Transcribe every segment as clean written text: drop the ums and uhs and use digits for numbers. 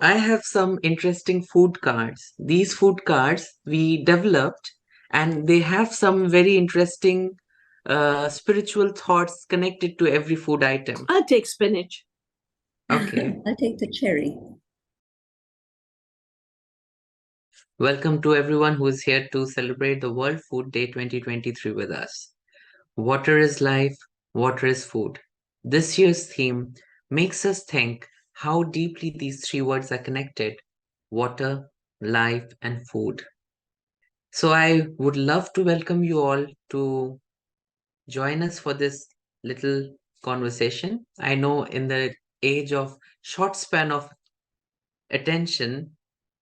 I have some interesting food cards. These food cards we developed, and they have some very interesting spiritual thoughts connected to every food item. I'll take spinach. Okay. I'll take the cherry. Welcome to everyone who is here to celebrate the World Food Day 2023 with us. Water is life, water is food. This year's theme makes us think how deeply these three words are connected: water, life, and food. So I would love to welcome you all to join us for this little conversation. I know in the age of short span of attention,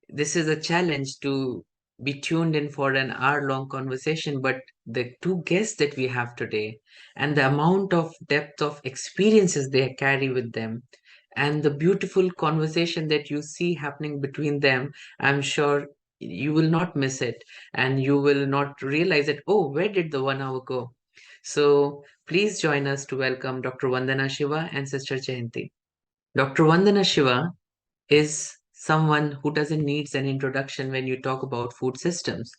this is a challenge to be tuned in for an hour-long conversation, but the two guests that we have today and the amount of depth of experiences they carry with them and the beautiful conversation that you see happening between them, I'm sure you will not miss it and you will not realize that, oh, where did the 1 hour go? So please join us to welcome Dr. Vandana Shiva and Sister Jayanti. Dr. Vandana Shiva is someone who doesn't need an introduction when you talk about food systems.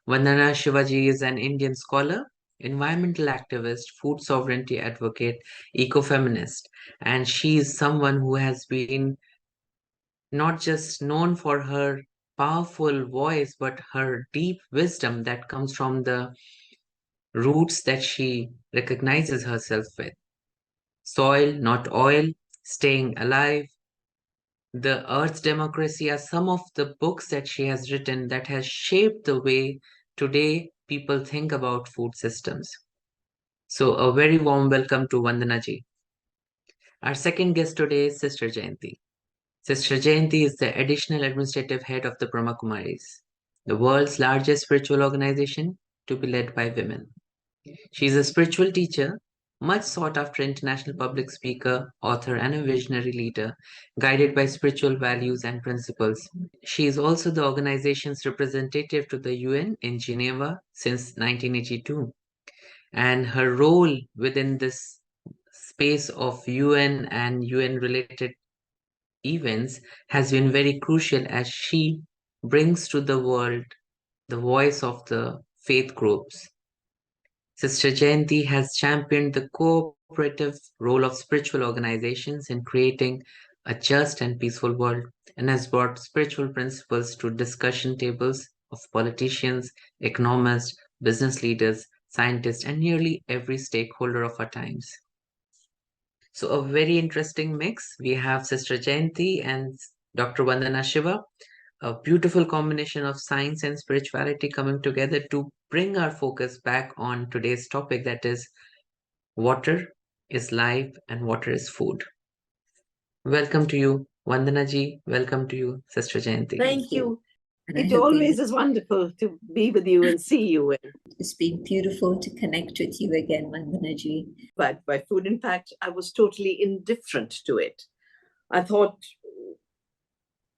Vandana Shivaji is an Indian scholar, environmental activist, food sovereignty advocate, ecofeminist, and she is someone who has been not just known for her powerful voice, but her deep wisdom that comes from the roots that she recognizes herself with. Soil, not oil, staying alive, the Earth's Democracy are some of the books that she has written that has shaped the way today people think about food systems. So a very warm welcome to Vandana ji. Our second guest today is Sister Jayanti. Sister Jayanti is the additional administrative head of the Brahma Kumaris, the world's largest spiritual organization to be led by women. She is a spiritual teacher, much sought after international public speaker, author, and a visionary leader, guided by spiritual values and principles. She is also the organization's representative to the UN in Geneva since 1982. And her role within this space of UN and UN related events has been very crucial as she brings to the world the voice of the faith groups. Sister Jayanti has championed the cooperative role of spiritual organizations in creating a just and peaceful world and has brought spiritual principles to discussion tables of politicians, economists, business leaders, scientists, and nearly every stakeholder of our times. So, a very interesting mix. We have Sister Jayanti and Dr. Vandana Shiva, a beautiful combination of science and spirituality coming together to bring our focus back on today's topic, that is, water is life and water is food. Welcome to you, Vandana ji. Welcome to you, Sister Jayanti. Thank you. And It always is wonderful to be with you and see you. It's been beautiful to connect with you again, Vandanaji. But by food, in fact, I was totally indifferent to it. I thought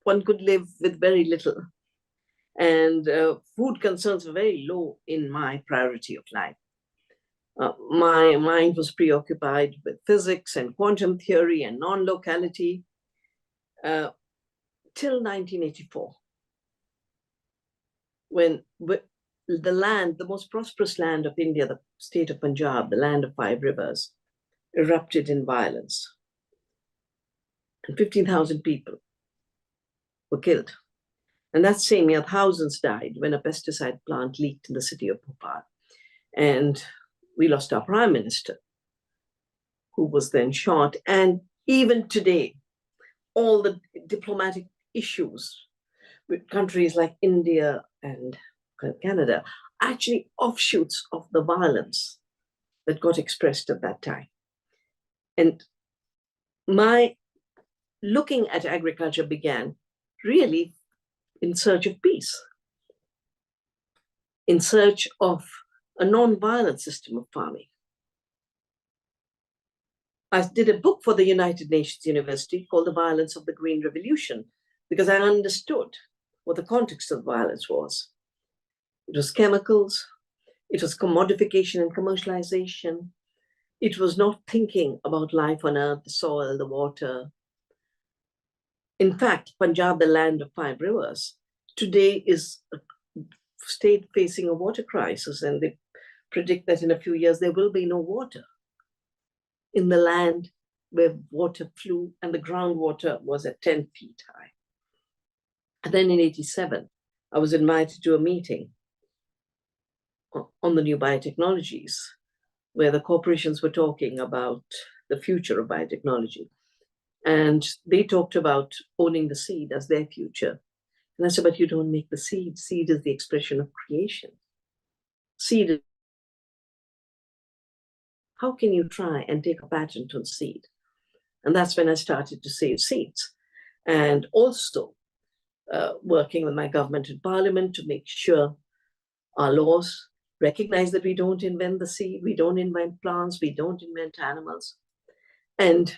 one could live with very little. And food concerns were very low in my priority of life. My mind was preoccupied with physics and quantum theory and non-locality till 1984, when the land, the most prosperous land of India, the state of Punjab, the land of 5 rivers, erupted in violence. And 15,000 people were killed. And that same year, thousands died when a pesticide plant leaked in the city of Bhopal. And we lost our prime minister, who was then shot. And even today, all the diplomatic issues with countries like India and Canada, actually offshoots of the violence that got expressed at that time. And my looking at agriculture began really in search of peace, in search of a non-violent system of farming. I did a book for the United Nations University called The Violence of the Green Revolution, because I understood what the context of violence was. It was chemicals, it was commodification and commercialization. It was not thinking about life on earth, the soil, the water. In fact, Punjab, the land of 5 rivers, today is a state facing a water crisis, and they predict that in a few years there will be no water in the land where water flew and the groundwater was at 10 feet high. And then in 87, I was invited to a meeting on the new biotechnologies, where the corporations were talking about the future of biotechnology. And they talked about owning the seed as their future. And I said, but you don't make the seed. Seed is the expression of creation. Seed is, how can you try and take a patent on seed? And that's when I started to save seeds. And also working with my government and parliament to make sure our laws recognize that we don't invent the seed, we don't invent plants, we don't invent animals, and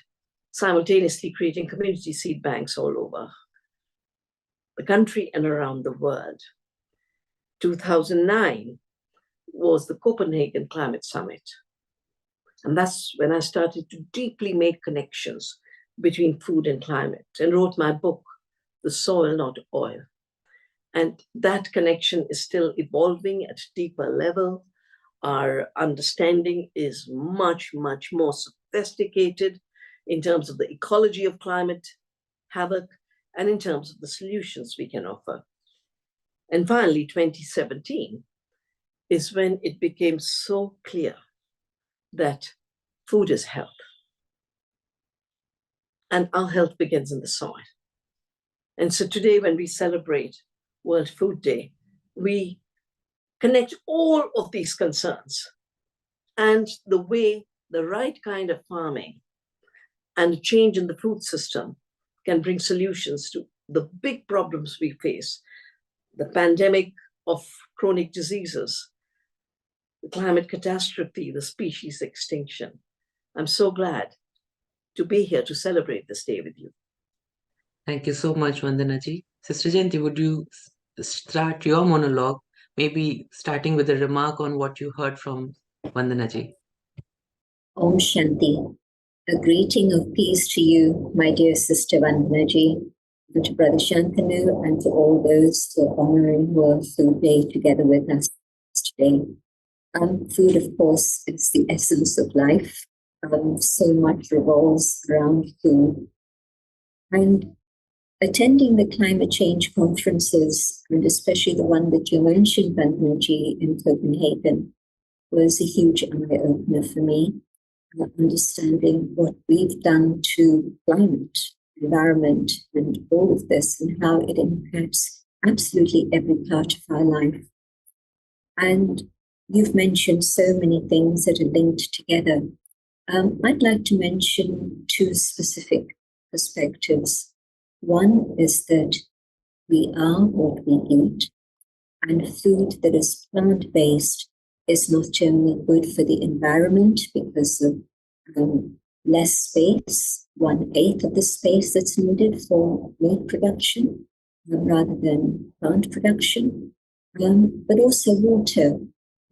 simultaneously creating community seed banks all over the country and around the world. 2009 was the Copenhagen Climate Summit. And that's when I started to deeply make connections between food and climate and wrote my book, The Soil, Not Oil. And that connection is still evolving at a deeper level. Our understanding is much, much more sophisticated in terms of the ecology of climate havoc and in terms of the solutions we can offer. And finally, 2017 is when it became so clear that food is health. And our health begins in the soil. And so today, when we celebrate World Food Day, we connect all of these concerns and the way the right kind of farming and a change in the food system can bring solutions to the big problems we face, the pandemic of chronic diseases, the climate catastrophe, the species extinction. I'm so glad to be here to celebrate this day with you. Thank you so much, Vandana ji. Sister Jayanti, would you start your monologue, maybe starting with a remark on what you heard from Vandana ji? Om Shanti. A greeting of peace to you, my dear sister Vandana ji, and to Brother Shantanu, and to all those who are honoring World Food Day together with us today. Food, of course, is the essence of life. So much revolves around food. And attending the climate change conferences, and especially the one that you mentioned, Vandana ji, in Copenhagen, was a huge eye-opener for me. Understanding what we've done to climate, environment, and all of this, and how it impacts absolutely every part of our life. And you've mentioned so many things that are linked together. I'd like to mention two specific perspectives. One is that we are what we eat, and food that is plant-based is not only good for the environment because of less space, 1/8 of the space that's needed for meat production rather than plant production, but also water.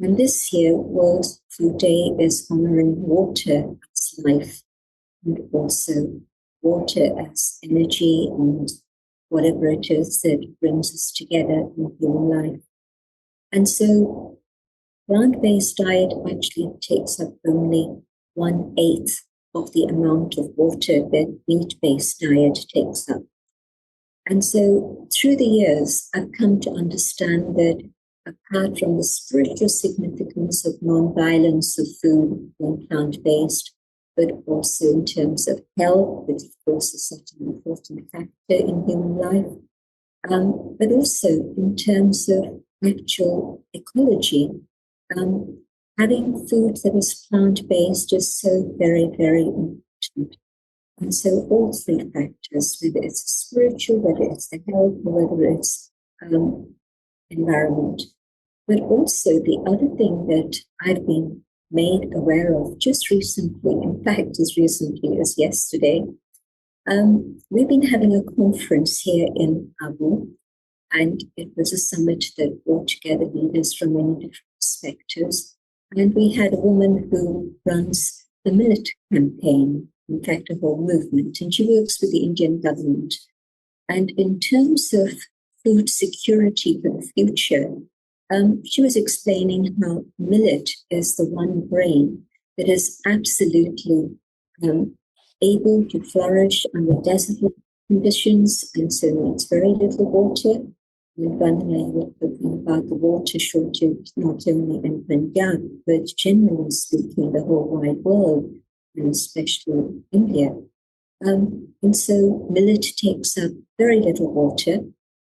And this year, World Food Day is honoring water as life, and also water as energy and whatever it is that brings us together in human life. And so plant-based diet actually takes up only 1/8 of the amount of water that meat-based diet takes up. And so through the years, I've come to understand that apart from the spiritual significance of non-violence of food when plant-based, but also in terms of health, which of course is such an important factor in human life, but also in terms of actual ecology. Having food that is plant-based is so very, very important. And so all three factors, whether it's spiritual, whether it's the health, or whether it's environment. But also the other thing that I've been made aware of just recently, in fact, as recently as yesterday, we've been having a conference here in Abu, and it was a summit that brought together leaders from many different perspectives. And we had a woman who runs the millet campaign, in fact, a whole movement, and she works with the Indian government And in terms of food security for the future, she was explaining how millet is the one grain that is absolutely able to flourish under desert conditions, and so needs very little water. And Vandana, you were talking about the water shortage, not only in Punjab, but generally speaking, the whole wide world, and especially India. And so millet takes up very little water,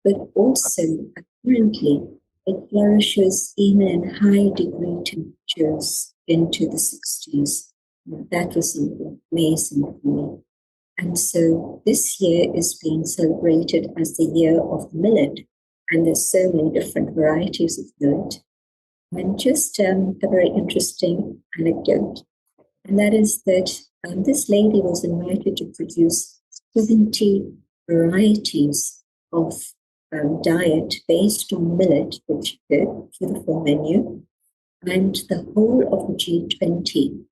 but also apparently it flourishes even in high degree temperatures into the 60s. That was something amazing for me. And so this year is being celebrated as the year of the millet, and there's so many different varieties of millet. And just a very interesting anecdote, and that is that this lady was invited to produce 70 varieties of diet based on millet, which she did, beautiful menu. And the whole of the G20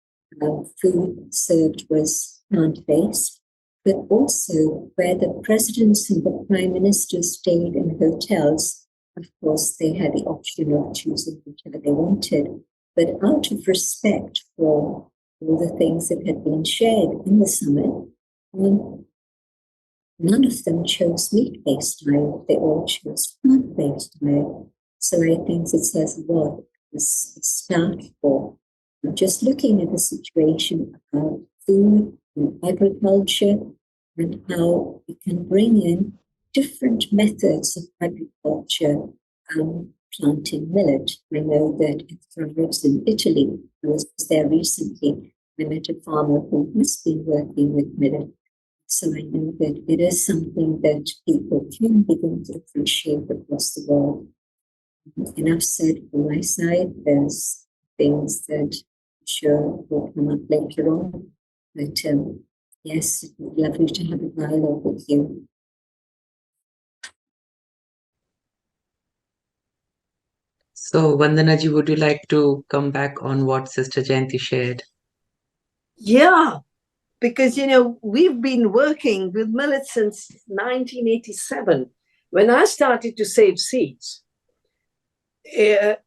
food served was plant-based, but also where the presidents and the prime ministers stayed in hotels. Of course, they had the option of choosing whichever they wanted, but out of respect for all the things that had been shared in the summit, none of them chose meat-based diet. They all chose plant-based diet. So I think it says a lot as a start for just looking at the situation about food and agriculture and how we can bring in different methods of agriculture, planting millet. I know that it thrives in Italy. I was there recently. I met a farmer who has been working with millet. So I know that it is something that people can begin to appreciate across the world. Enough said from my side. There's things that I'm sure will come up later on. But yes, it would be lovely to have a dialogue with you. So, Vandanaji, would you like to come back on what Sister Jayanti shared? Yeah, because, we've been working with millet since 1987, when I started to save seeds. The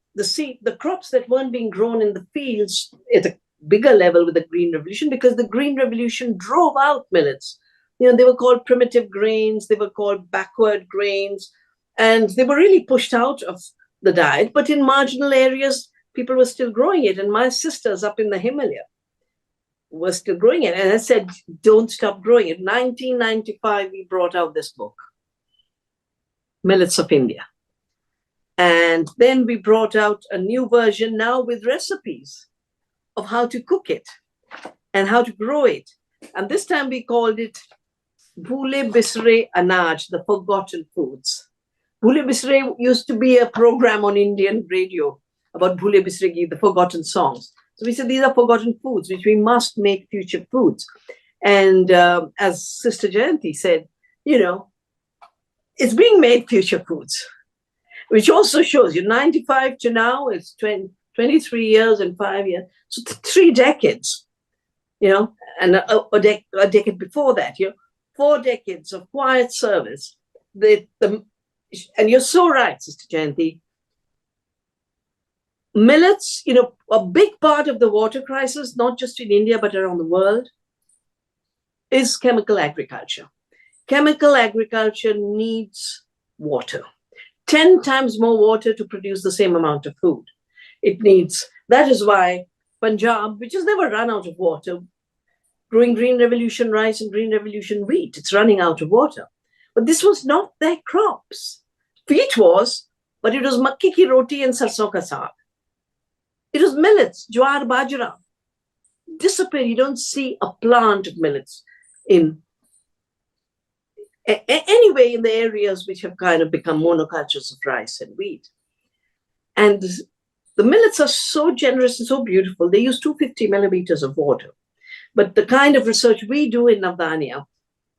crops that weren't being grown in the fields at a bigger level with the Green Revolution, because the Green Revolution drove out millets. They were called primitive grains, they were called backward grains, and they were really pushed out of the diet. But in marginal areas, people were still growing it. And my sisters up in the Himalaya were still growing it. And I said, don't stop growing it. 1995, we brought out this book, Millets of India. And then we brought out a new version now with recipes of how to cook it and how to grow it. And this time we called it Bhule Bisre Anaj, the forgotten foods. Bhule Bisre used to be a program on Indian radio about Bhule Bisre, the forgotten songs. So we said these are forgotten foods, which we must make future foods. And as Sister Jayanti said, it's being made future foods, which also shows you 95 to now is 23 years and 5 years. So 3 decades, and a decade before that, 4 decades of quiet service. And you're so right, Sister Jayanti. Millets, a big part of the water crisis, not just in India, but around the world, is chemical agriculture. Chemical agriculture needs water. 10 times more water to produce the same amount of food. That is why Punjab, which has never run out of water, growing Green Revolution rice and Green Revolution wheat, it's running out of water. But this was not their crops. Wheat was, but it was makki ki roti and sarson ka saag. It was millets, jowar, bajra. Disappear. You don't see a plant of millets anyway in the areas which have kind of become monocultures of rice and wheat. And the millets are so generous and so beautiful. They use 250 millimeters of water. But the kind of research we do in Navdanya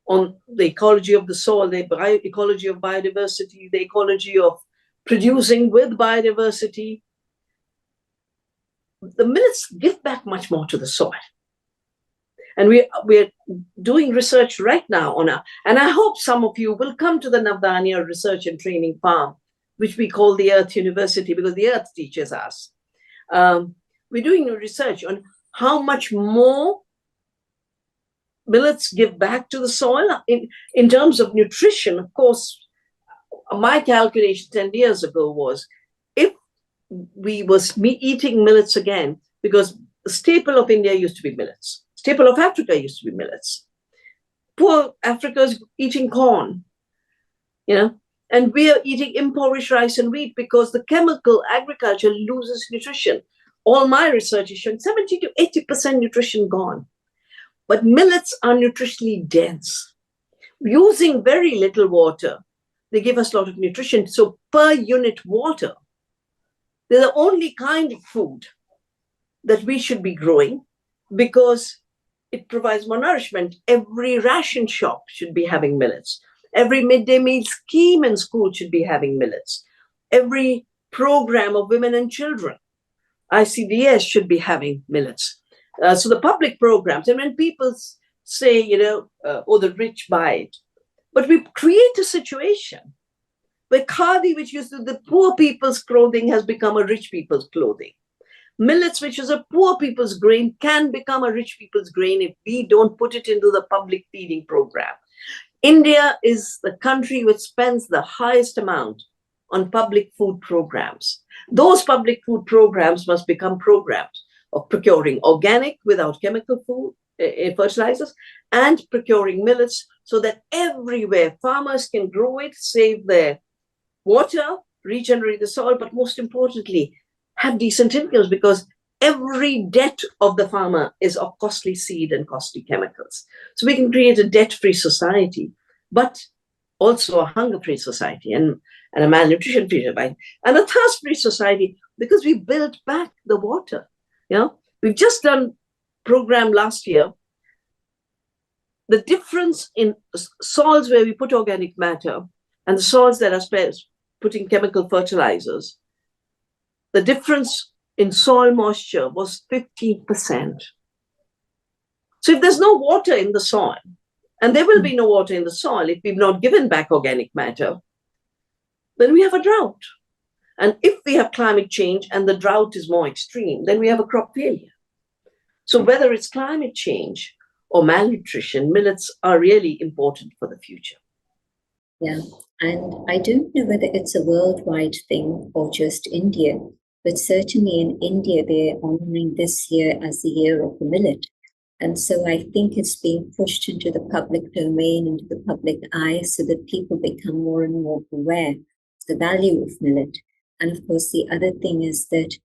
on the ecology of the soil, the ecology of biodiversity, the ecology of producing with biodiversity, the millets give back much more to the soil. And we're doing research right now and I hope some of you will come to the Navdanya Research and Training Farm, which we call the Earth University, because the Earth teaches us. We're doing research on how much more millets give back to the soil in terms of nutrition. Of course, my calculation 10 years ago was, if we was eating millets again, because the staple of India used to be millets, staple of Africa used to be millets. Poor Africa is eating corn, and we are eating impoverished rice and wheat because the chemical agriculture loses nutrition. All my research is showing 70 to 80% nutrition gone. But millets are nutritionally dense. Using very little water, they give us a lot of nutrition. So per unit water, they're the only kind of food that we should be growing because it provides more nourishment. Every ration shop should be having millets. Every midday meal scheme in school should be having millets. Every program of women and children, ICDS, should be having millets. So the public programs, and when people say, oh, the rich buy it, but we create a situation where khadi, which used to be the poor people's clothing, has become a rich people's clothing. Millets, which is a poor people's grain, can become a rich people's grain if we don't put it into the public feeding program. India is the country which spends the highest amount on public food programs. Those public food programs must become programs of procuring organic without chemical food, fertilizers, and procuring millets so that everywhere farmers can grow it, save their water, regenerate the soil, but most importantly, have decent incomes, because every debt of the farmer is of costly seed and costly chemicals. So we can create a debt-free society, but also a hunger-free society and a malnutrition-free society and a thirst-free society, because we built back the water. We've just done program last year. The difference in soils where we put organic matter and the soils that are putting chemical fertilizers, the difference in soil moisture was 15%. So if there's no water in the soil, and there will be no water in the soil if we've not given back organic matter, then we have a drought. And if we have climate change and the drought is more extreme, then we have a crop failure. So whether it's climate change or malnutrition, millets are really important for the future. Yeah, and I don't know whether it's a worldwide thing or just India, but certainly in India, they're honoring this year as the year of the millet. And so I think it's being pushed into the public domain, into the public eye, so that people become more and more aware of the value of millet. And of course, the other thing is that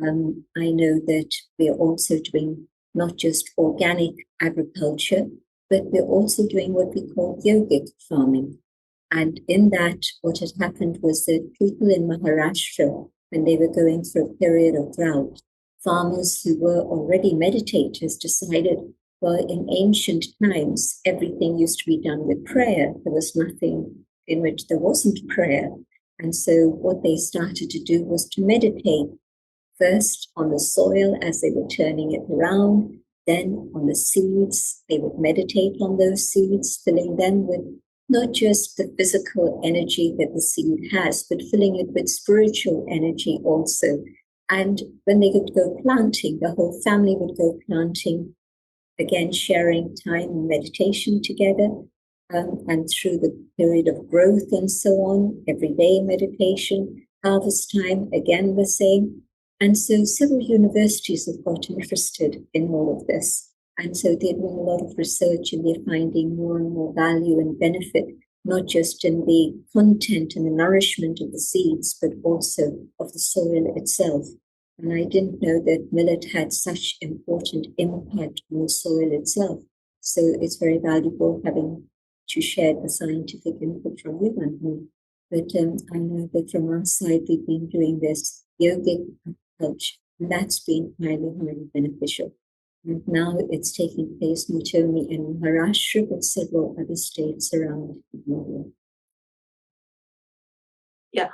I know that we're also doing not just organic agriculture, but we're also doing what we call yogic farming. And in that, what had happened was that people in Maharashtra, when they were going through a period of drought, farmers who were already meditators decided, well, in ancient times, everything used to be done with prayer. There was nothing in which there wasn't prayer. And so what they started to do was to meditate first on the soil as they were turning it around, then on the seeds. They would meditate on those seeds, filling them with not just the physical energy that the seed has, but filling it with spiritual energy also. And when they would go planting, the whole family would go planting, again, sharing time and meditation together. And through the period of growth and so on, everyday meditation, harvest time, again, the same. And so several universities have got interested in all of this. And so they're doing a lot of research, and they're finding more and more value and benefit, not just in the content and the nourishment of the seeds, but also of the soil itself. And I didn't know that millet had such important impact on the soil itself. So it's very valuable having to share the scientific input from you, Vandana. But I know that from our side, we've been doing this yogic approach, and that's been highly, highly beneficial. And now it's taking place not only in Maharashtra, but several other states around India. Yeah.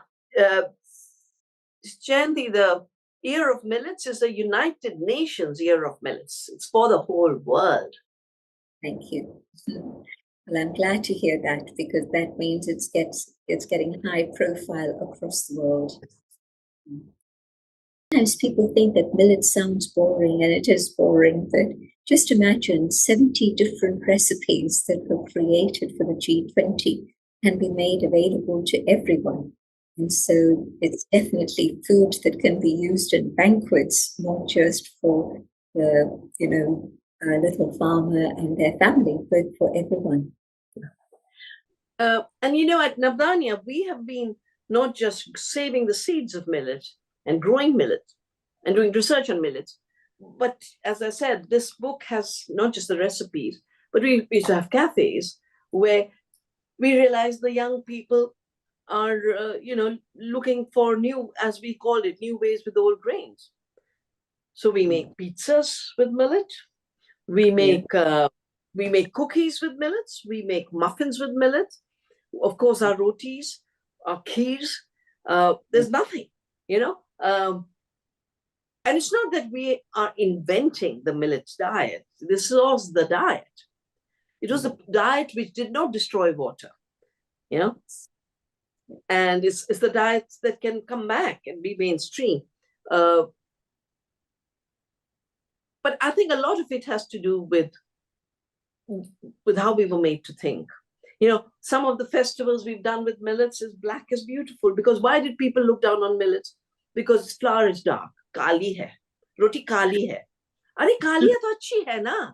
Jayanti, the Year of Millets is the United Nations Year of Millets. It's for the whole world. Thank you. Well, I'm glad to hear that, because that means it's getting high profile across the world. Sometimes people think that millet sounds boring, and it is boring, but just imagine 70 different recipes that were created for the G20 can be made available to everyone. And so it's definitely food that can be used in banquets, not just for the, little farmer and their family, but for everyone. And at Navdanya, we have been not just saving the seeds of millet and growing millet and doing research on millets, but as I said, this book has not just the recipes, but we used to have cafes where we realize the young people are, looking for new, as we call it, new ways with old grains. So we make pizzas with millet. We make cookies with millets. We make muffins with millet. Of course, our rotis, our kheers. There's nothing, and it's not that we are inventing the millet diet. This was the diet. It was the diet which did not destroy water, and it's the diets that can come back and be mainstream. But I think a lot of it has to do with how we were made to think. Some of the festivals we've done with millets is black is beautiful, because why did people look down on millets? Because its flour is dark, kali hai, roti kali hai. Are kali hai to achhi hai na?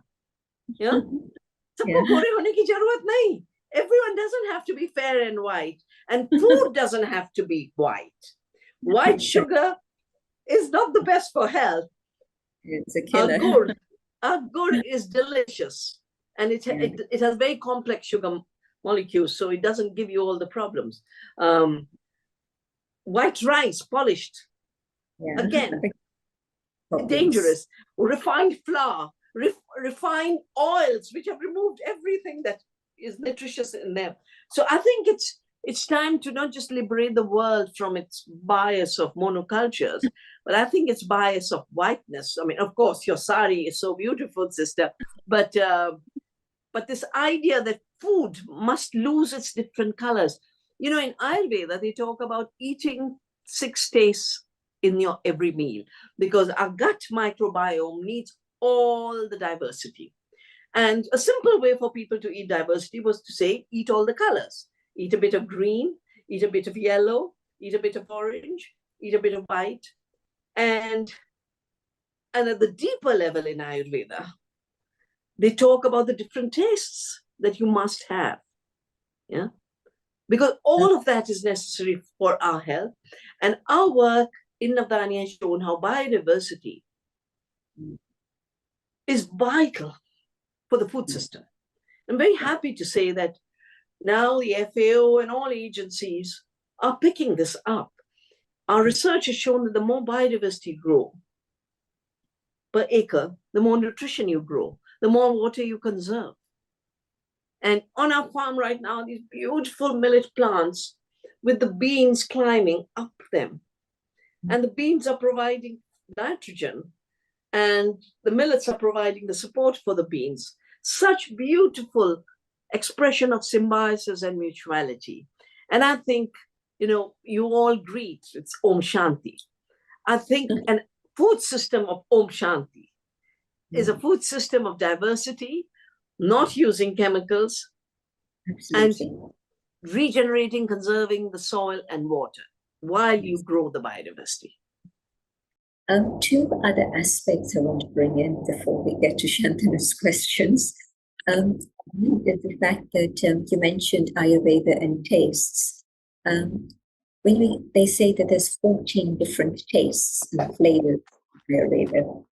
Sabko gore hone ki zarurat nahi. Everyone doesn't have to be fair and white, and food doesn't have to be white. White sugar is not the best for health. It's a killer. Our gur is delicious, and it has very complex sugar molecules, so it doesn't give you all the problems. White rice, polished, again, dangerous. Refined flour, refined oils, which have removed everything that is nutritious in them. So I think it's time to not just liberate the world from its bias of monocultures, but I think it's bias of whiteness. I mean, of course, your sari is so beautiful, sister, but this idea that food must lose its different colors. In Ayurveda, they talk about eating 6 tastes in your every meal, because our gut microbiome needs all the diversity. And a simple way for people to eat diversity was to say, eat all the colors. Eat a bit of green, eat a bit of yellow, eat a bit of orange, eat a bit of white. And at the deeper level in Ayurveda, they talk about the different tastes that you must have. Because all of that is necessary for our health. And our work in Navdanya has shown how biodiversity is vital for the food system. I'm very happy to say that now the FAO and all agencies are picking this up. Our research has shown that the more biodiversity you grow per acre, the more nutrition you grow, the more water you conserve. And on our farm right now, these beautiful millet plants with the beans climbing up them. And the beans are providing nitrogen, and the millets are providing the support for the beans. Such beautiful expression of symbiosis and mutuality. And I think, you all greet, it's Om Shanti. I think a food system of Om Shanti is a food system of diversity, not using chemicals, Absolutely. and regenerating, conserving the soil and water while you grow the biodiversity. 2 other aspects I want to bring in before we get to Shantana's questions. One is the fact that you mentioned Ayurveda and tastes. They say that there's 14 different tastes and flavors in Ayurveda.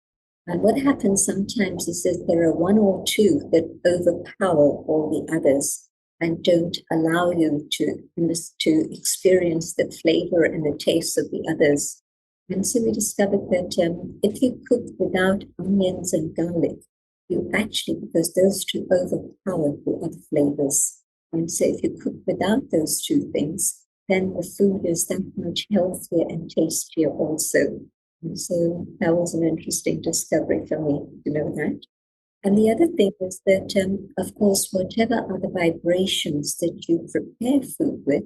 And what happens sometimes is that there are 1 or 2 that overpower all the others and don't allow you to experience the flavor and the taste of the others. And so we discovered that if you cook without onions and garlic, you actually, because those 2 overpower the other flavors. And so if you cook without those 2 things, then the food is that much healthier and tastier also. And so that was an interesting discovery for me to know that. And the other thing is that, of course, whatever are the vibrations that you prepare food with,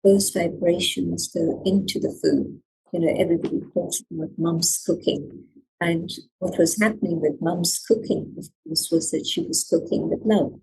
those vibrations go into the food. You know, everybody talks about mum's cooking. And what was happening with mum's cooking, of course, was that she was cooking with love.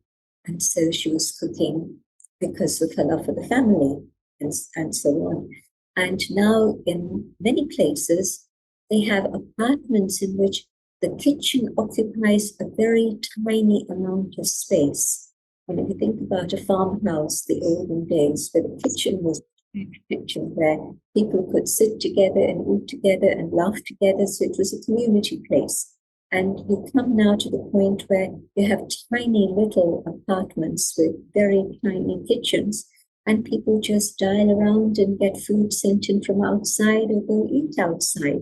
And so she was cooking because of her love for the family and so on. And now in many places, they have apartments in which the kitchen occupies a very tiny amount of space. And if you think about a farmhouse, the olden days, where the kitchen was a kitchen where people could sit together and eat together and laugh together, so it was a community place. And you come now to the point where you have tiny little apartments with very tiny kitchens, and people just dial around and get food sent in from outside or go eat outside.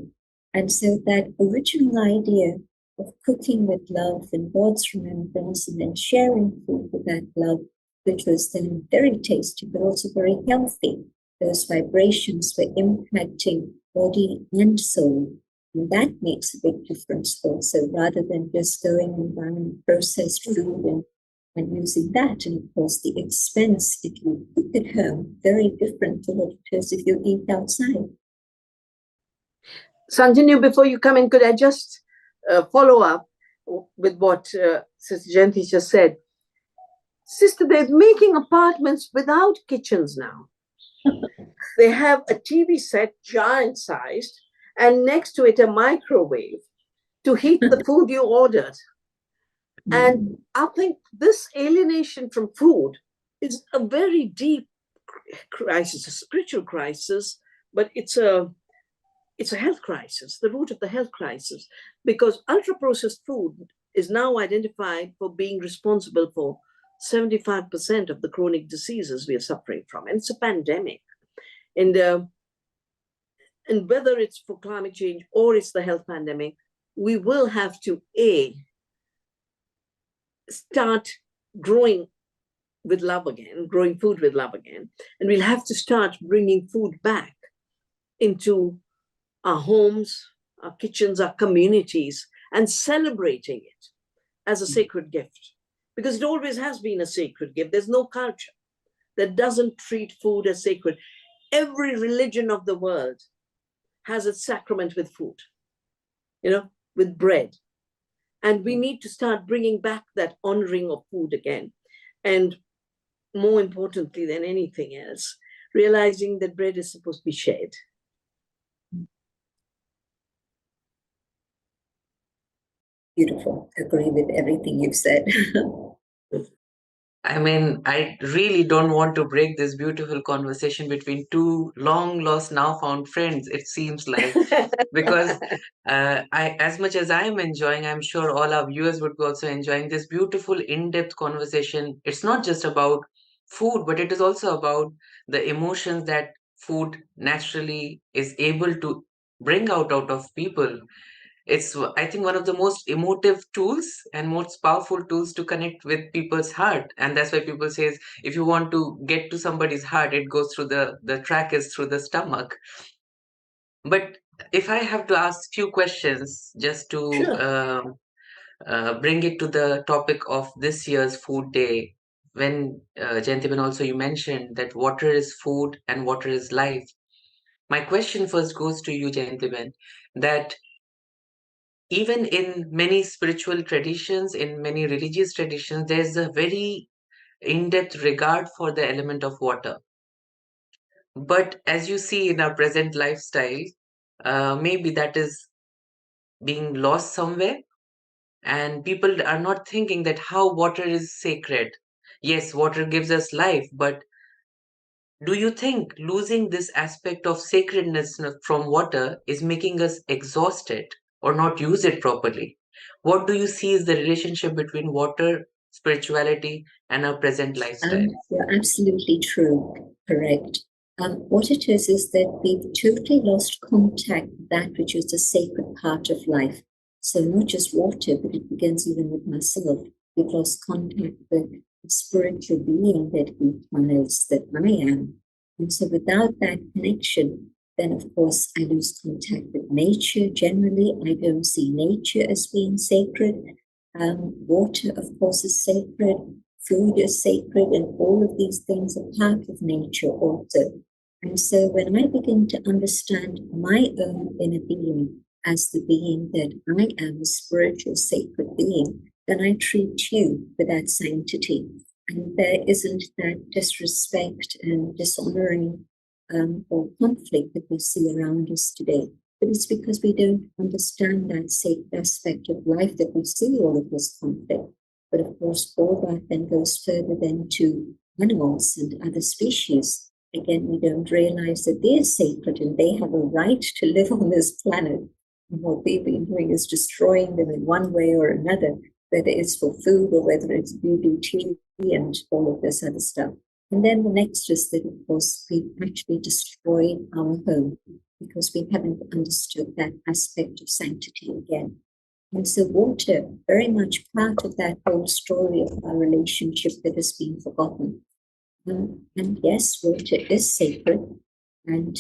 And so that original idea of cooking with love and God's remembrance and then sharing food with that love, which was then very tasty, but also very healthy. Those vibrations were impacting body and soul. And that makes a big difference also, rather than just going and buying processed food and using that. And of course, the expense, if you cook at home, very different to what it is if you eat outside. Sanjanu, before you come in, could I just follow up with what Sister Jayanti just said? Sister, they're making apartments without kitchens now. They have a TV set, giant sized, and next to it a microwave to heat the food you ordered. And I think this alienation from food is a very deep crisis, a spiritual crisis, but it's a health crisis, the root of the health crisis, because ultra-processed food is now identified for being responsible for 75% of the chronic diseases we are suffering from. And it's a pandemic. And whether it's for climate change or it's the health pandemic, we will have to, start growing with love again, growing food with love again. And we'll have to start bringing food back into our homes, our kitchens, our communities, and celebrating it as a sacred gift. Because it always has been a sacred gift. There's no culture that doesn't treat food as sacred. Every religion of the world has its sacrament with food, with bread. And we need to start bringing back that honoring of food again. And more importantly than anything else, realizing that bread is supposed to be shared. Beautiful. Agree with everything you've said. I mean, I really don't want to break this beautiful conversation between two long lost, now found friends, it seems like. Because as much as I'm enjoying, I'm sure all our viewers would be also enjoying this beautiful, in-depth conversation. It's not just about food, but it is also about the emotions that food naturally is able to bring out of people. It's, I think, one of the most emotive tools and most powerful tools to connect with people's heart. And that's why people says, if you want to get to somebody's heart, it goes through the track is through the stomach. But if I have to ask few questions just to bring it to the topic of this year's food day, when Jayanti, also you mentioned that water is food and water is life. My question first goes to you, Jayanti, that even in many spiritual traditions, in many religious traditions, there's a very in-depth regard for the element of water. But as you see in our present lifestyle, maybe that is being lost somewhere, and people are not thinking that how water is sacred. Yes, water gives us life, but do you think losing this aspect of sacredness from water is making us exhausted or not use it properly? What do you see is the relationship between water, spirituality, and our present lifestyle? You're absolutely true, correct. What it is that we've totally lost contact with that which is the sacred part of life. So not just water, but it begins even with myself. We've lost contact with the spiritual being that implies that I am. And so without that connection, then of course I lose contact with nature generally. I don't see nature as being sacred. Water, of course, is sacred. Food is sacred, and all of these things are part of nature also. And so when I begin to understand my own inner being as the being that I am, a spiritual, sacred being, then I treat you with that sanctity. And there isn't that disrespect and dishonoring or conflict that we see around us today. But it's because we don't understand that sacred aspect of life that we see all of this conflict. But of course, all that then goes further then to animals and other species. Again, we don't realize that they're sacred and they have a right to live on this planet. And what we've been doing is destroying them in one way or another, whether it's for food or whether it's beauty and all of this other stuff. And then the next is that, of course, we've actually destroyed our home because we haven't understood that aspect of sanctity again. And so water, very much part of that whole story of our relationship that has been forgotten. And yes, water is sacred. And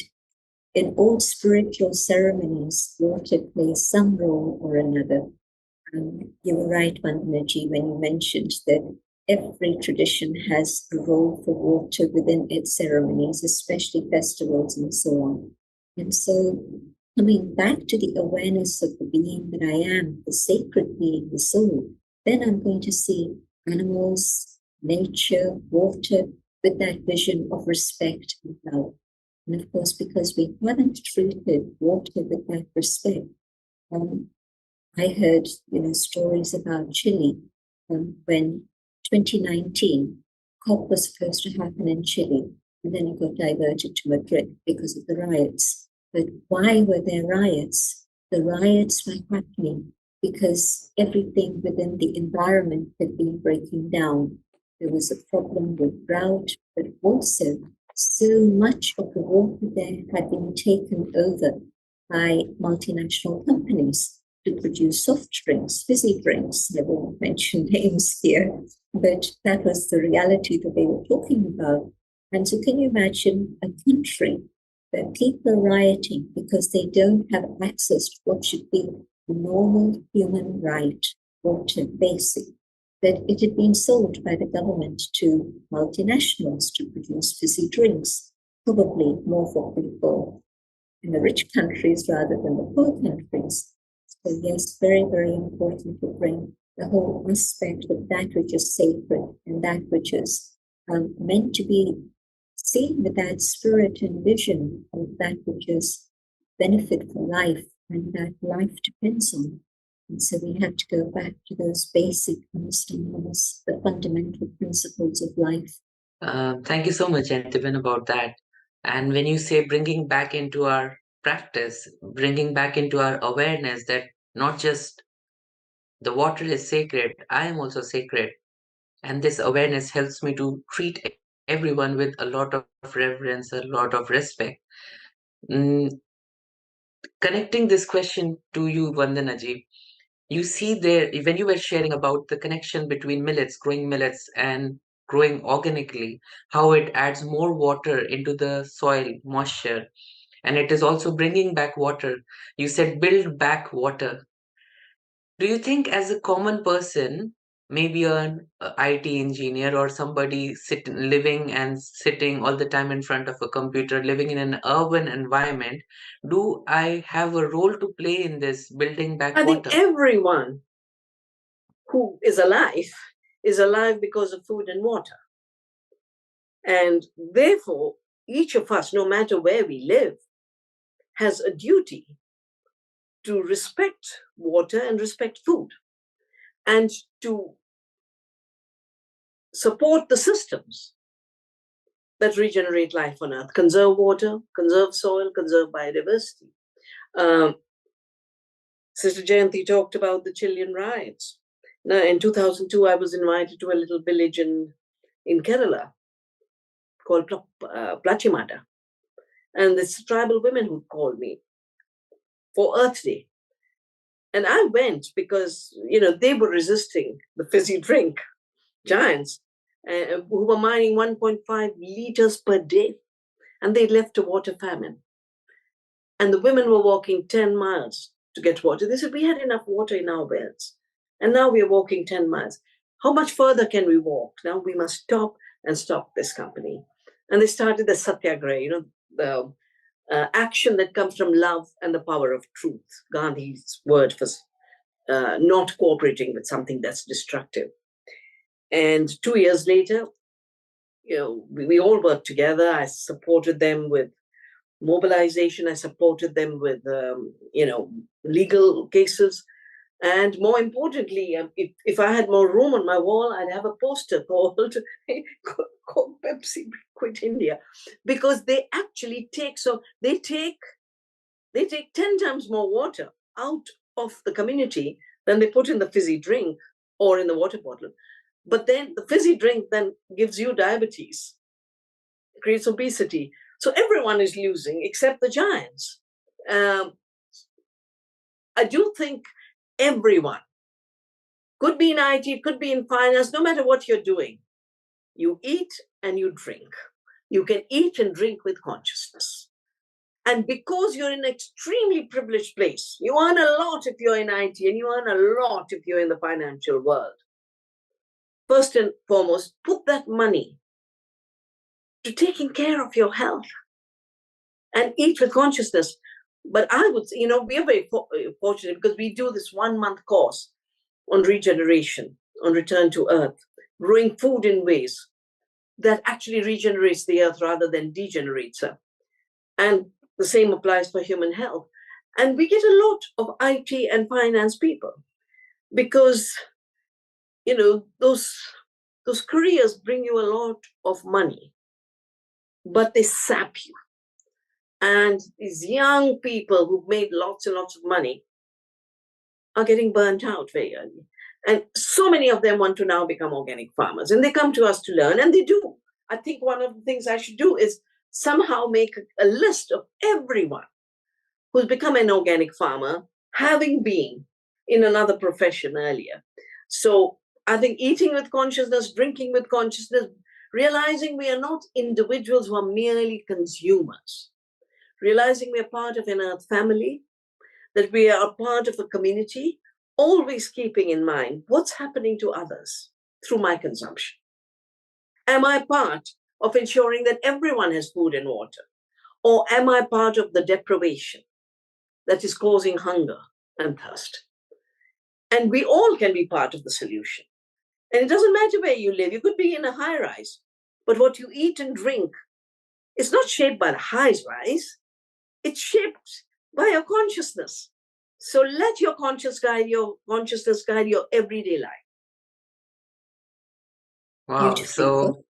in all spiritual ceremonies, water plays some role or another. You were right, Vandana, when you mentioned that every tradition has a role for water within its ceremonies, especially festivals and so on. And so coming back to the awareness of the being that I am, the sacred being, the soul, then I'm going to see animals, nature, water, with that vision of respect and love. And of course, because we haven't treated water with that respect, I heard, stories about Chile when 2019 COP was supposed to happen in Chile, and then it got diverted to Madrid because of the riots. But why were there riots? The riots were happening because everything within the environment had been breaking down. There was a problem with drought, but also so much of the water there had been taken over by multinational companies to produce soft drinks, fizzy drinks. I won't mention names here, but that was the reality that they were talking about. And so can you imagine a country where people are rioting because they don't have access to what should be a normal human right, water, basic, that it had been sold by the government to multinationals to produce fizzy drinks, probably more for people in the rich countries rather than the poor countries. So yes, very, very important to bring the whole aspect of that which is sacred and that which is meant to be seen with that spirit and vision of that which is benefit for life and that life depends on. And so we have to go back to those basic understandings, the fundamental principles of life. Thank you so much, Antivan, about that. And when you say bringing back into our practice, bringing back into our awareness that not just the water is sacred, I am also sacred. And this awareness helps me to treat everyone with a lot of reverence, a lot of respect. Mm, Connecting this question to you, Vandanaji, you see there, when you were sharing about the connection between growing millets and growing organically, how it adds more water into the soil, moisture, and it is also bringing back water. You said build back water. Do you think, as a common person, maybe an IT engineer or somebody living and sitting all the time in front of a computer, living in an urban environment, do I have a role to play in this building back I think water? everyone who is alive because of food and water. And therefore, each of us, no matter where we live, has a duty to respect water and respect food and to support the systems that regenerate life on earth, conserve water, conserve soil, conserve biodiversity. Sister Jayanti talked about the Chilean riots. Now, in 2002, I was invited to a little village in Kerala called Plachimada. And it's tribal women who called me for Earth Day. And I went because, they were resisting the fizzy drink giants who were mining 1.5 liters per day. And they left a water famine. And the women were walking 10 miles to get water. They said, we had enough water in our wells. And now we are walking 10 miles. How much further can we walk? Now we must stop and stop this company. And they started the satyagraha, the action that comes from love and the power of truth, Gandhi's word for not cooperating with something that's destructive. And 2 years later, we all worked together. I supported them with mobilization. I supported them with, legal cases. And more importantly, if I had more room on my wall, I'd have a poster called Pepsi Quit India, because they actually take 10 times more water out of the community than they put in the fizzy drink or in the water bottle. But then the fizzy drink then gives you diabetes, creates obesity. So everyone is losing except the giants. I do think everyone could be in IT, could be in finance, no matter what you're doing. You eat and you drink. You can eat and drink with consciousness. And because you're in an extremely privileged place, you earn a lot if you're in IT and you earn a lot if you're in the financial world. First and foremost, put that money to taking care of your health and eat with consciousness. But I would say, we are very fortunate because we do this 1-month course on regeneration, on return to earth, growing food in ways that actually regenerates the earth rather than degenerates her. And the same applies for human health. And we get a lot of IT and finance people because, those careers bring you a lot of money, but they sap you. And these young people who've made lots and lots of money are getting burnt out very early. And so many of them want to now become organic farmers. And they come to us to learn, and they do. I think one of the things I should do is somehow make a list of everyone who's become an organic farmer, having been in another profession earlier. So I think eating with consciousness, drinking with consciousness, realizing we are not individuals who are merely consumers, realizing we are part of an earth family, that we are a part of a community, always keeping in mind what's happening to others through my consumption. Am I part of ensuring that everyone has food and water? Or am I part of the deprivation that is causing hunger and thirst? And we all can be part of the solution. And it doesn't matter where you live. You could be in a high rise, but what you eat and drink is not shaped by the high rise. It's shaped by your consciousness. So let your consciousness guide your everyday life. Wow. Beautifully So,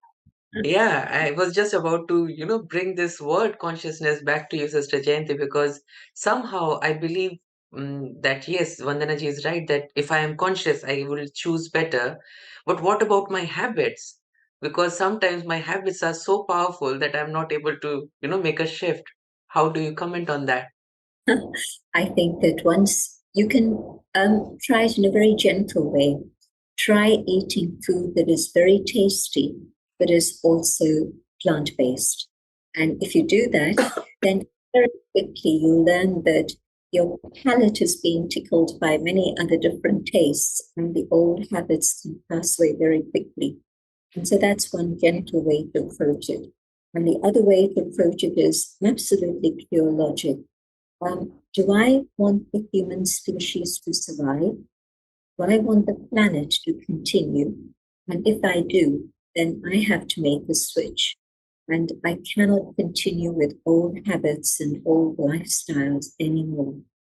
put. yeah, I was just about to, bring this word consciousness back to you, Sister Jayanti, because somehow I believe that yes, Vandana ji is right that if I am conscious, I will choose better. But what about my habits? Because sometimes my habits are so powerful that I'm not able to, make a shift. How do you comment on that? I think that once you can try it in a very gentle way, try eating food that is very tasty, but is also plant-based. And if you do that, then very quickly you learn that your palate is being tickled by many other different tastes, and the old habits can pass away very quickly. And so that's one gentle way to approach it. And the other way to approach it is absolutely pure logic. Do I want the human species to survive? Do I want the planet to continue? And if I do, then I have to make a switch. And I cannot continue with old habits and old lifestyles anymore.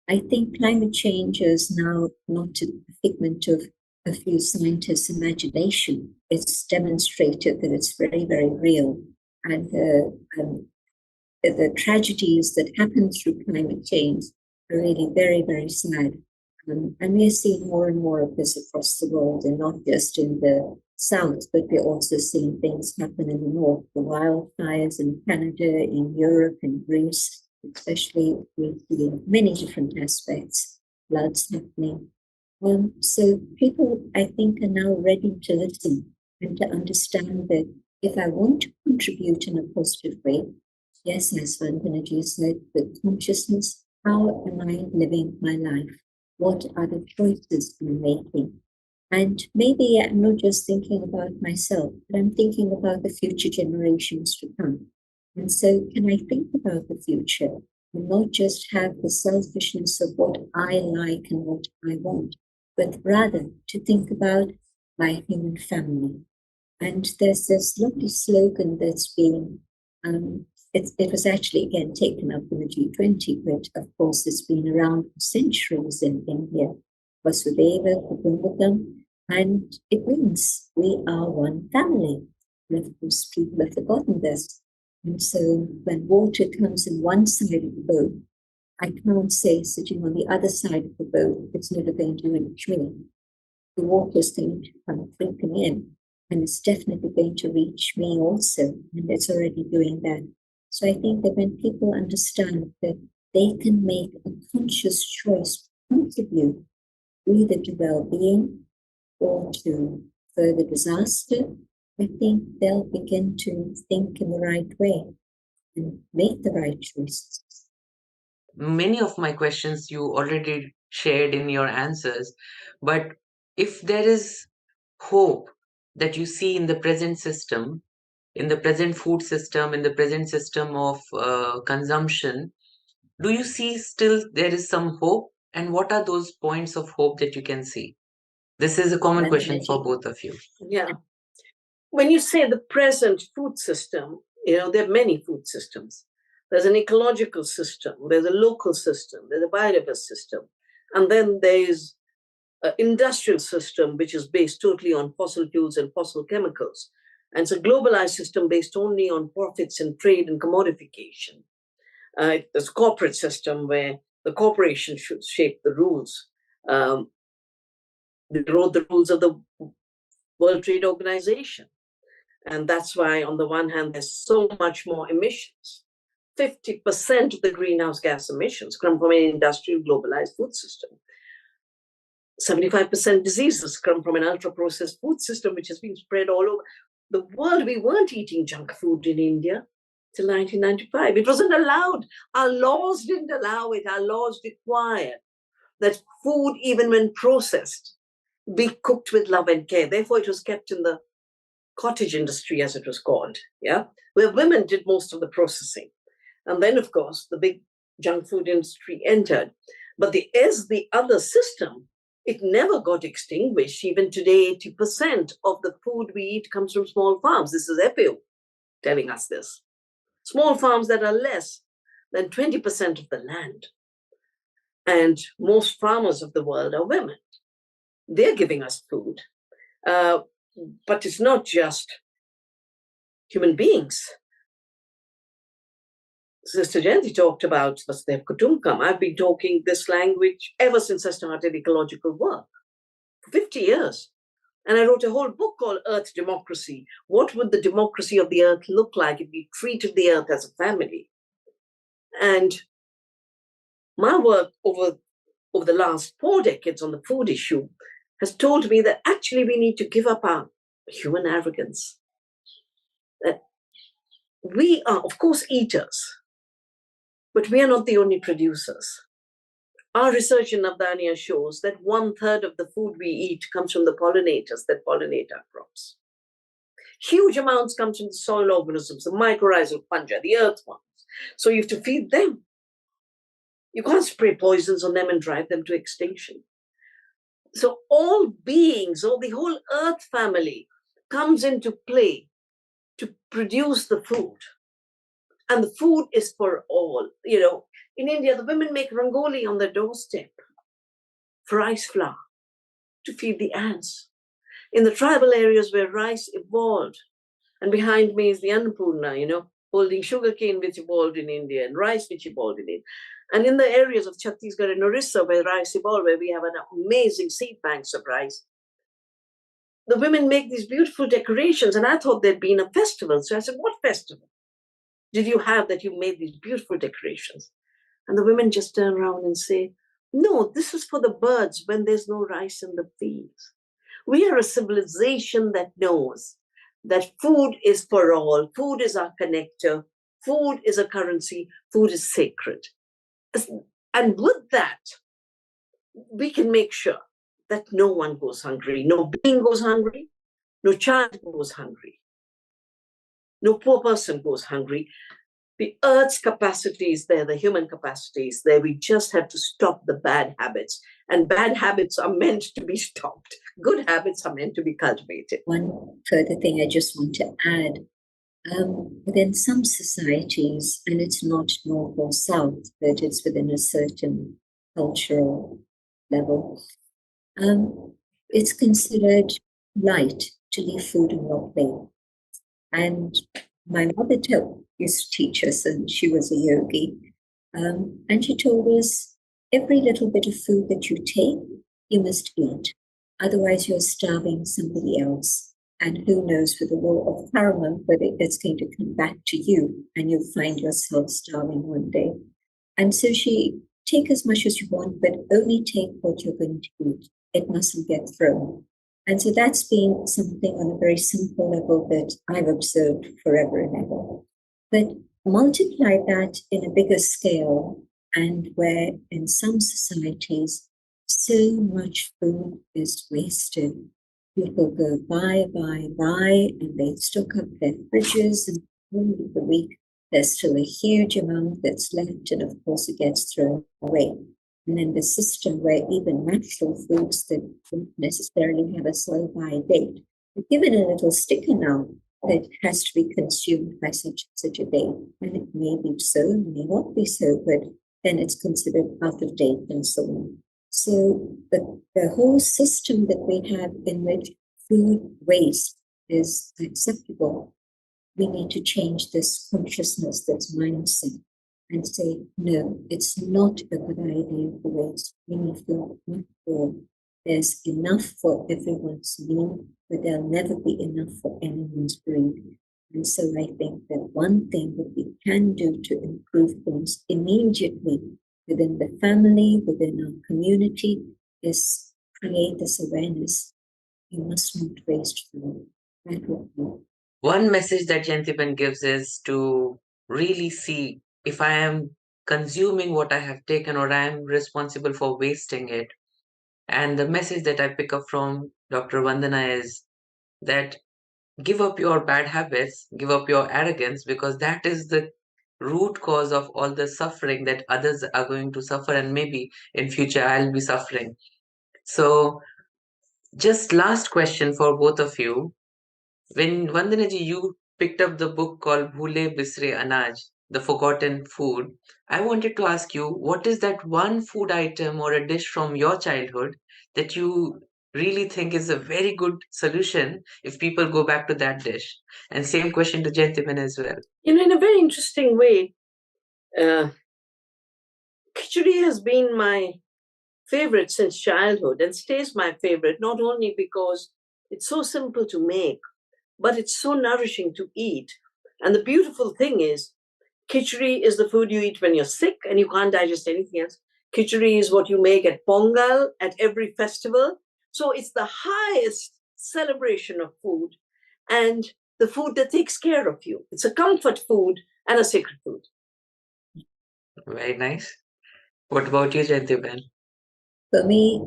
I think climate change is now not a figment of a few scientists' imagination. It's demonstrated that it's very, very real. And the tragedies that happen through climate change are really very, very sad. And we are seeing more and more of this across the world, and not just in the south, but we're also seeing things happen in the north, the wildfires in Canada, in Europe, in Greece, especially we see in many different aspects, floods happening. So people, I think, are now ready to listen and to understand that if I want to contribute in a positive way, yes, as Vandana said, with consciousness, how am I living my life? What are the choices we're making? And maybe I'm not just thinking about myself, but I'm thinking about the future generations to come. And so, can I think about the future and not just have the selfishness of what I like and what I want, but rather to think about my human family? And there's this lovely slogan that's been, it was actually again taken up in the G20, but of course it's been around for centuries in India, Vasudeva Kutumbakam, and it means we are one family. And of course, people have forgotten this. And so when water comes in one side of the boat, I can't say sitting on the other side of the boat, it's never going to reach me. The water is going to come creeping in, and it's definitely going to reach me also, and it's already doing that. So I think that when people understand that they can make a conscious choice to contribute either to well-being or to further disaster, I think they'll begin to think in the right way and make the right choices. Many of my questions you already shared in your answers, but if there is hope that you see in the present system, in the present food system, in the present system of consumption, do you see still there is some hope? And what are those points of hope that you can see? This is a common question for both of you. Yeah. When you say the present food system, there are many food systems. There's an ecological system, there's a local system, there's a biodiversity system, and then there's an industrial system, which is based totally on fossil fuels and fossil chemicals. And it's a globalized system based only on profits and trade and commodification. There's a corporate system where the corporation should shape the rules. They wrote the rules of the World Trade Organization. And that's why, on the one hand, there's so much more emissions. 50% of the greenhouse gas emissions come from an industrial globalized food system. 75% diseases come from an ultra-processed food system, which has been spread all over the world. We weren't eating junk food in India till 1995. It wasn't allowed. Our laws didn't allow it. Our laws required that food, even when processed, be cooked with love and care. Therefore, it was kept in the cottage industry, as it was called, where women did most of the processing. And then, of course, the big junk food industry entered. But as the other system, it never got extinguished. Even today, 80% of the food we eat comes from small farms. This is FAO telling us this. Small farms that are less than 20% of the land. And most farmers of the world are women. They're giving us food. But it's not just human beings. Sister Jayanti talked about Vasudev Kutumbakam. I've been talking this language ever since I started ecological work, for 50 years. And I wrote a whole book called Earth Democracy. What would the democracy of the earth look like if we treated the earth as a family? And my work over the last 4 decades on the food issue has told me that actually we need to give up our human arrogance. That we are, of course, eaters, but we are not the only producers. Our research in Vandana shows that 1/3 of the food we eat comes from the pollinators that pollinate our crops. Huge amounts comes from the soil organisms, the mycorrhizal fungi, the earthworms. So you have to feed them. You can't spray poisons on them and drive them to extinction. So all beings, or the whole earth family, comes into play to produce the food. And the food is for all. In India, the women make rangoli on their doorstep for rice flour to feed the ants. In the tribal areas where rice evolved, and behind me is the Annapurna, holding sugarcane which evolved in India and rice which evolved in India. And in the areas of Chhattisgarh and Orissa where rice evolved, where we have an amazing seed banks of rice, the women make these beautiful decorations. And I thought there'd been a festival. So I said, what festival did you have that you made these beautiful decorations? And the women just turn around and say, no, this is for the birds when there's no rice in the fields. We are a civilization that knows that food is for all. Food is our connector. Food is a currency. Food is sacred. And with that, we can make sure that no one goes hungry, no being goes hungry, no child goes hungry, no poor person goes hungry. The earth's capacity is there, the human capacity is there. We just have to stop the bad habits. And bad habits are meant to be stopped. Good habits are meant to be cultivated. One further thing I just want to add. Within some societies, and it's not north or south, but it's within a certain cultural level, it's considered light to leave food on your plate. And my mother used to teach us, and she was a yogi, and she told us every little bit of food that you take, you must eat. Otherwise, you're starving somebody else. And who knows, with the law of karma, whether it's going to come back to you and you'll find yourself starving one day. And so she, take as much as you want, but only take what you're going to eat. It mustn't get thrown. And so that's been something on a very simple level that I've observed forever and ever. But multiply that in a bigger scale, and where in some societies, so much food is wasted. People go buy, and they stock up their fridges, and at the end of the week, there's still a huge amount that's left, and of course, it gets thrown away. And then the system where even natural foods that don't necessarily have a sell-by date are given a little sticker now that has to be consumed by such and such a date. And it may be so, may not be so, but then it's considered out of date and so on. So the whole system that we have in which food waste is acceptable, we need to change this consciousness, this mindset, and say, no, it's not a good idea for waste. We need to much more. There's enough for everyone's need, but there'll never be enough for anyone's greed. And so I think that one thing that we can do to improve things immediately within the family, within our community, is create this awareness. You must not waste food. That would be. One message that Jayanti gives is to really see if I am consuming what I have taken or I am responsible for wasting it. And the message that I pick up from Dr. Vandana is that give up your bad habits, give up your arrogance, because that is the root cause of all the suffering that others are going to suffer, and maybe in future I'll be suffering. So, just last question for both of you. When Vandanaji, you picked up the book called Bhule Bisre Anaj, The Forgotten Food, I wanted to ask you, what is that one food item or a dish from your childhood that you really think is a very good solution if people go back to that dish? And same question to Jentiman as well. In a very interesting way, khichdi has been my favorite since childhood and stays my favorite, not only because it's so simple to make, but it's so nourishing to eat. And the beautiful thing is, khichdi is the food you eat when you're sick and you can't digest anything else. Khichdi is what you make at Pongal, at every festival. So it's the highest celebration of food and the food that takes care of you. It's a comfort food and a sacred food. Very nice. What about you, Jentiman? For me,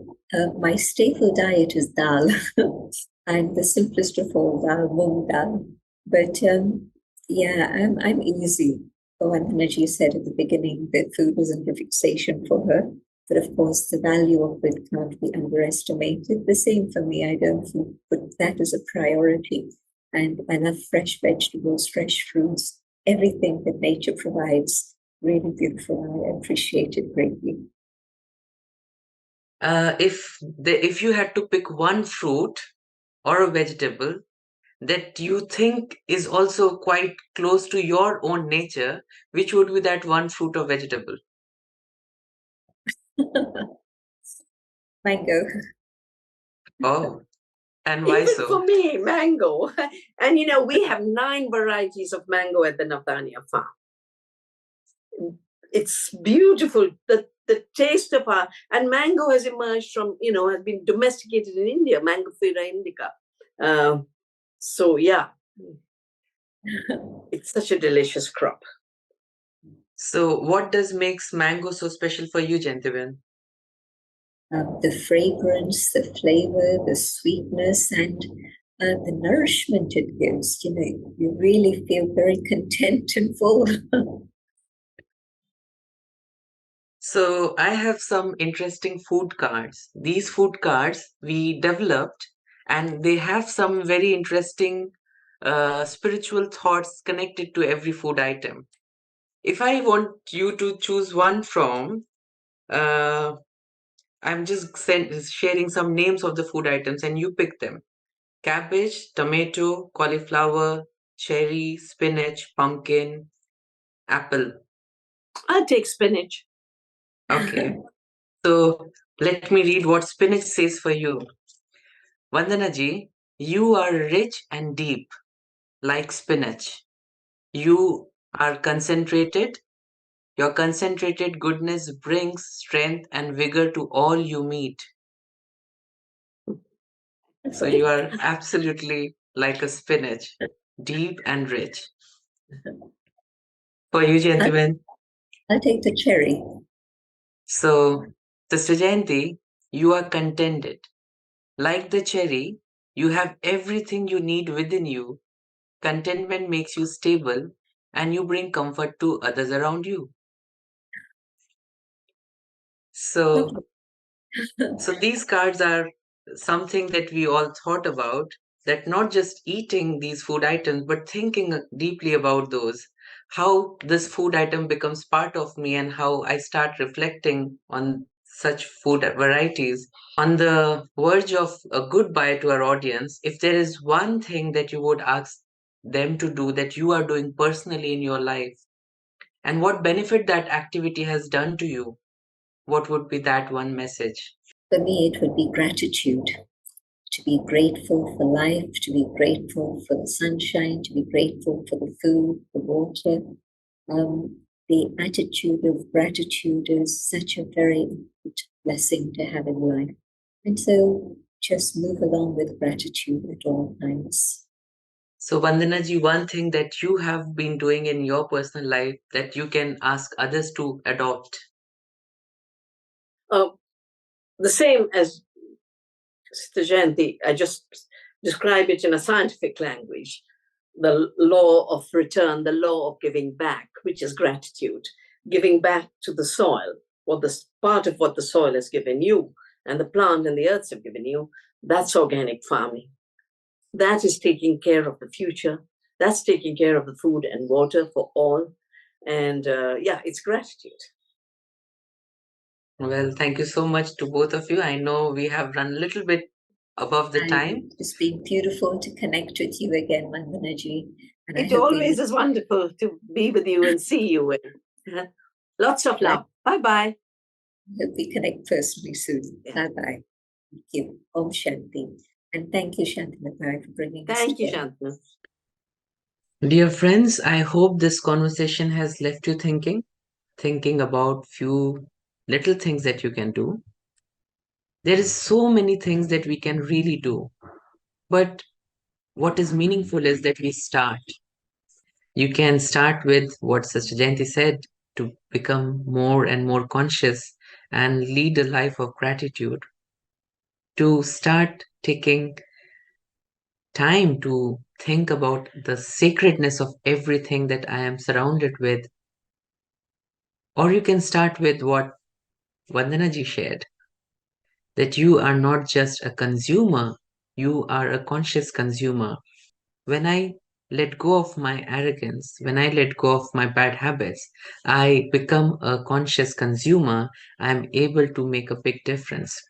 my staple diet is dal. I'm the simplest of all, dal, moong dal. But yeah, I'm easy. Vandana said at the beginning that food wasn't a fixation for her. But of course, the value of it can't be underestimated. The same for me. I don't put that as a priority. And I love fresh vegetables, fresh fruits, everything that nature provides. Really beautiful. I appreciate it greatly. If you had to pick one fruit or a vegetable that you think is also quite close to your own nature, which would be that one fruit or vegetable? Mango. Oh, and why Even so? for me, mango. And we have 9 varieties of mango at the Navdanya farm. It's beautiful. The taste of and mango has emerged from, has been domesticated in India, Mangofera indica. So yeah, it's such a delicious crop. So what does makes mango so special for you, Gentlemen? the fragrance, the flavor, the sweetness, and the nourishment it gives. You know, you really feel very content and full. So I have some interesting food cards. These food cards we developed, and they have some very interesting spiritual thoughts connected to every food item. If I want you to choose one from, uh, I'm just sharing some names of the food items, and you pick them: cabbage, tomato, cauliflower, cherry, spinach, pumpkin, apple. I'll take spinach. Okay. So let me read what spinach says for you. Vandana ji, you are rich and deep, like spinach. You are concentrated. Your concentrated goodness brings strength and vigor to all you meet. So you are absolutely like a spinach, deep and rich. For you, gentlemen. I'll take the cherry. So, Sister Jayanti, you are contented. Like the cherry, you have everything you need within you. Contentment makes you stable and you bring comfort to others around you. So, so these cards are something that we all thought about, that not just eating these food items, but thinking deeply about those, how this food item becomes part of me and how I start reflecting on such food varieties. On the verge of a goodbye to our audience, if there is one thing that you would ask them to do that you are doing personally in your life, and what benefit that activity has done to you, what would be that one message? For me, it would be gratitude. To be grateful for life, to be grateful for the sunshine, to be grateful for the food, the water. The attitude of gratitude is such a very important blessing to have in life. And so just move along with gratitude at all times. So, Vandana ji, one thing that you have been doing in your personal life that you can ask others to adopt. The same as Sister Jayanti, I just describe it in a scientific language. The law of return, the law of giving back, which is gratitude, giving back to the soil, what the part of what the soil has given you, and the plant and the earths have given you. That's organic farming. That is taking care of the future. That's taking care of the food and water for all. And yeah, it's gratitude. Well, thank you so much to both of you. I know we have run a little bit above the time. It's been beautiful to connect with you again, Vandanaji. And it always is wonderful to be with you and see you. Lots of love. Bye-bye. I hope we connect personally soon. Yeah. Bye-bye. Thank you. Om Shanti. And thank you, Shantana, for bringing us together. Thank you, Shantana. Dear friends, I hope this conversation has left you thinking about few little things that you can do. There is so many things that we can really do, but what is meaningful is that we start. You can start with what Sister Jayanti said, to become more and more conscious and lead a life of gratitude, to start taking time to think about the sacredness of everything that I am surrounded with. Or you can start with what Vandana ji shared, that you are not just a consumer, you are a conscious consumer. When I let go of my arrogance, when I let go of my bad habits, I become a conscious consumer. I'm able to make a big difference.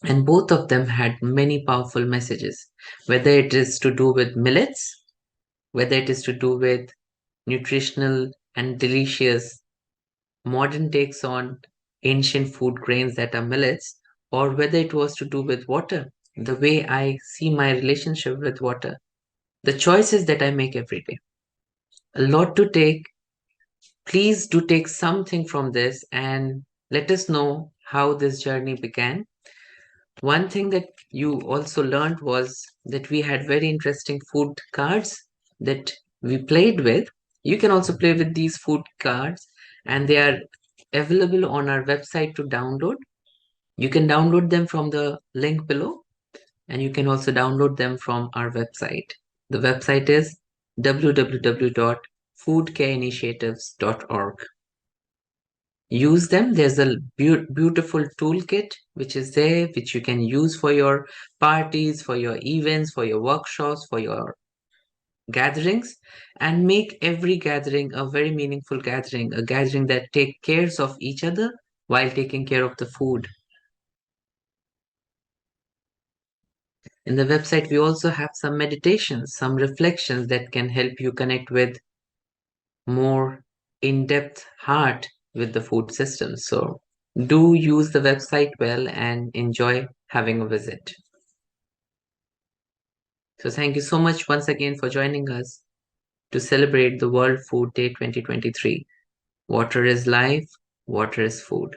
And both of them had many powerful messages, whether it is to do with millets, whether it is to do with nutritional and delicious modern takes on ancient food grains that are millets, or whether it was to do with water, the way I see my relationship with water, the choices that I make every day. A lot to take. Please do take something from this and let us know how this journey began. One thing that you also learned was that we had very interesting food cards that we played with. You can also play with these food cards, and they are available on our website to download. You can download them from the link below, and you can also download them from our website. The website is www.foodcareinitiatives.org. Use them. There's a beautiful toolkit which is there, which you can use for your parties, for your events, for your workshops, for your gatherings, and make every gathering a very meaningful gathering, a gathering that take cares of each other while taking care of the food. In the website, we also have some meditations, some reflections that can help you connect with more in-depth heart with the food system. So do use the website well and enjoy having a visit. So thank you so much once again for joining us to celebrate the World Food Day 2023. Water is life, water is food.